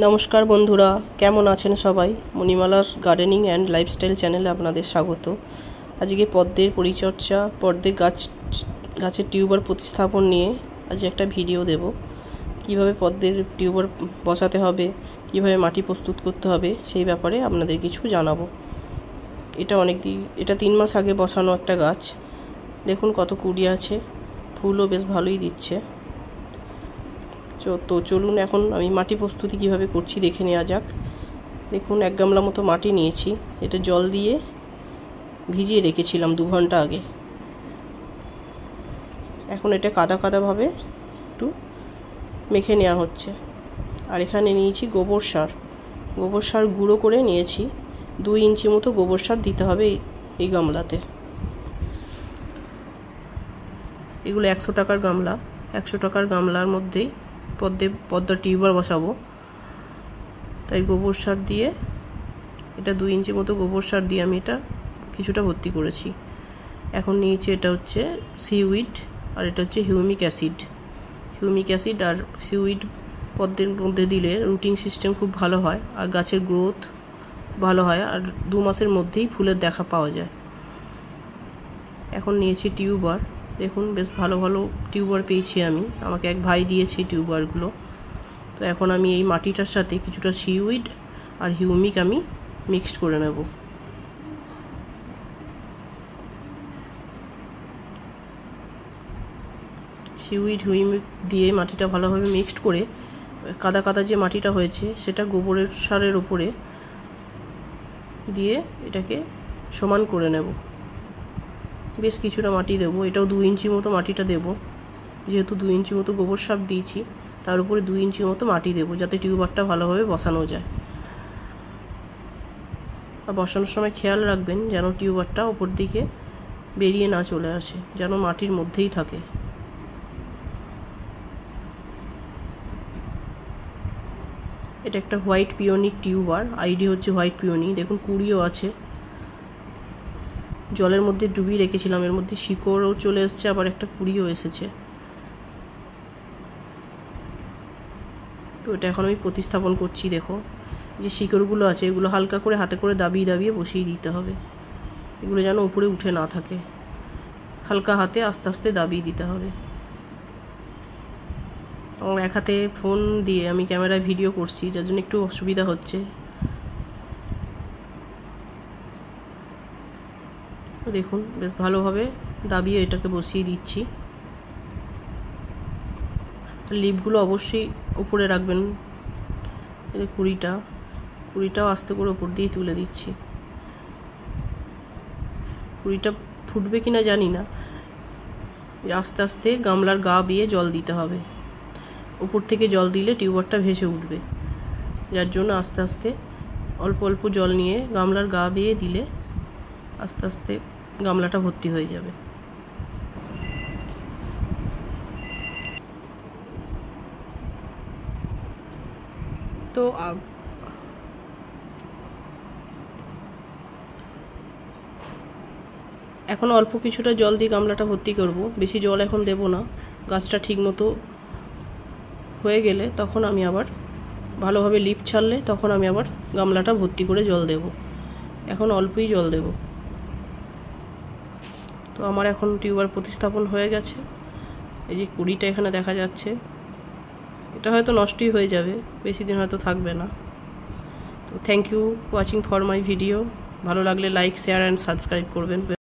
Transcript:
নমস্কার বন্ধুরা, কেমন আছেন সবাই? মণিমালার গার্ডেনিং অ্যান্ড লাইফস্টাইল চ্যানেলে আপনাদের স্বাগত। আজকে পদ্মের পরিচর্যা, পদ্মের গাছের টিউবার প্রতিস্থাপন নিয়ে আজ একটা ভিডিও দেব। কিভাবে পদ্মের টিউবার বসাতে হবে, কিভাবে মাটি প্রস্তুত করতে হবে, সেই ব্যাপারে আপনাদের কিছু জানাবো। এটা 3 মাস আগে বসানো একটা গাছ। দেখুন কত কুড়ি আছে, ফুলও বেশ ভালোই দিচ্ছে। তো চলুন এখন আমি মাটি প্রস্তুতি কিভাবে করছি দেখে নেওয়া যাক। দেখুন 1 গামলা মতো মাটি নিয়েছি, এটা জল দিয়ে ভিজিয়ে রেখেছিলাম 2 ঘন্টা আগে। এখন এটা কাদা কাদাভাবে একটু মেখে নেওয়া হচ্ছে। আর এখানে নিয়েছি গোবর সার গুঁড়ো করে নিয়েছি। 2 ইঞ্চি মতো গোবর সার দিতে হবে এই গামলাতে। এগুলো 100 টাকার গামলা। 100 টাকার গামলার মধ্যেই পদ্মার টিউবার বসাবো, তাই গোবর সার দিয়ে এটা 2 ইঞ্চি মতো গোবর সার দিয়ে আমি এটা কিছুটা ভর্তি করেছি। এখন নিয়েছি এটা হচ্ছে সিউইড, আর এটা হচ্ছে হিউমিক অ্যাসিড। আর সিউইড পদ্মের মধ্যে দিলে রুটিং সিস্টেম খুব ভালো হয়, আর গাছের গ্রোথ ভালো হয়, আর 2 মাসের মধ্যেই ফুলের দেখা পাওয়া যায়। এখন নিয়েছি টিউবার। দেখুন বেশ ভালো ভালো টিউবার পেয়েছি আমি, আমাকে এক ভাই দিয়েছে টিউবারগুলো। তো এখন আমি এই মাটিটার সাথে কিছুটা সিউইড আর হিউমিক আমি মিক্সড করে নেব। সিউইড হিউমিক দিয়ে মাটিটা ভালোভাবে মিক্সড করে কাদা কাদা যে মাটিটা হয়েছে সেটা গোবরের সারের উপরে দিয়ে এটাকে সমান করে নেব। বেশ কিছুটা মাটি দেবো, এটাও 2 ইঞ্চি মতো মাটিটা দেবো। যেহেতু 2 ইঞ্চি মতো গোবর সার দিয়েছি, তার উপরে 2 ইঞ্চি মতো মাটি দেবো, যাতে টিউবারটা ভালোভাবে বসানো যায়। আর বসানোর সময় খেয়াল রাখবেন যেন টিউবারটা ওপর দিকে বেরিয়ে না চলে আসে, যেন মাটির মধ্যেই থাকে। এটা একটা হোয়াইট পিওনি টিউবার, আইডি হচ্ছে হোয়াইট পিওনি। দেখুন কুড়িও আছে। জলের মধ্যে ডুবিয়ে রেখেছিলাম, এর মধ্যে শিকড়ও চলে এসছে, আবার একটা কুড়িও এসেছে। তো এটা এখন আমি প্রতিস্থাপন করছি। দেখো যে শিকড়গুলো আছে এগুলো হালকা করে হাতে করে দাবিয়ে দাবিয়ে বসিয়ে দিতে হবে, এগুলো যেন উপরে উঠে না থাকে। হালকা হাতে আস্তে আস্তে দাবিয়ে দিতে হবে। আমার এক হাতে ফোন দিয়ে আমি ক্যামেরায় ভিডিও করছি, যার জন্য একটু অসুবিধা হচ্ছে। দেখুন বেশ ভালোভাবে দাবিয়ে এটাকে বসিয়ে দিচ্ছি। লিভগুলো অবশ্যই উপরে রাখবেন। এই কুড়িটাও আস্তে করে উপর দিয়ে তুলে দিচ্ছি। কুড়িটা ফুটবে কিনা জানি না, আস্তে আস্তে গামলার গা বেয়ে জল দিতে হবে। উপর থেকে জল দিলে টিউবারটা ভেসে উঠবে, যার জন্য আস্তে আস্তে অল্প অল্প জল নিয়ে গামলার গা বেয়ে দিলে আস্তে আস্তে গামলাটা ভর্তি হয়ে যাবে। তো এখন অল্প কিছুটা জল দিয়ে গামলাটা ভর্তি করব, বেশি জল এখন দেব না। গাছটা ঠিক মতো হয়ে গেলে তখন আমি আবার ভালোভাবে লিপ ছাড়লে তখন আমি আবার গামলাটা ভর্তি করে জল দেব। এখন অল্পই জল দেব। তো আমার এখন টিউবার প্রতিস্থাপন হয়ে গেছে। এই যে কুড়িটা এখানে দেখা যাচ্ছে, এটা হয়তো নষ্টই হয়ে যাবে, বেশি দিন হয়তো থাকবে না। তো thank you watching for my video. ভালো লাগলে লাইক, শেয়ার অ্যান্ড সাবস্ক্রাইব করবেন।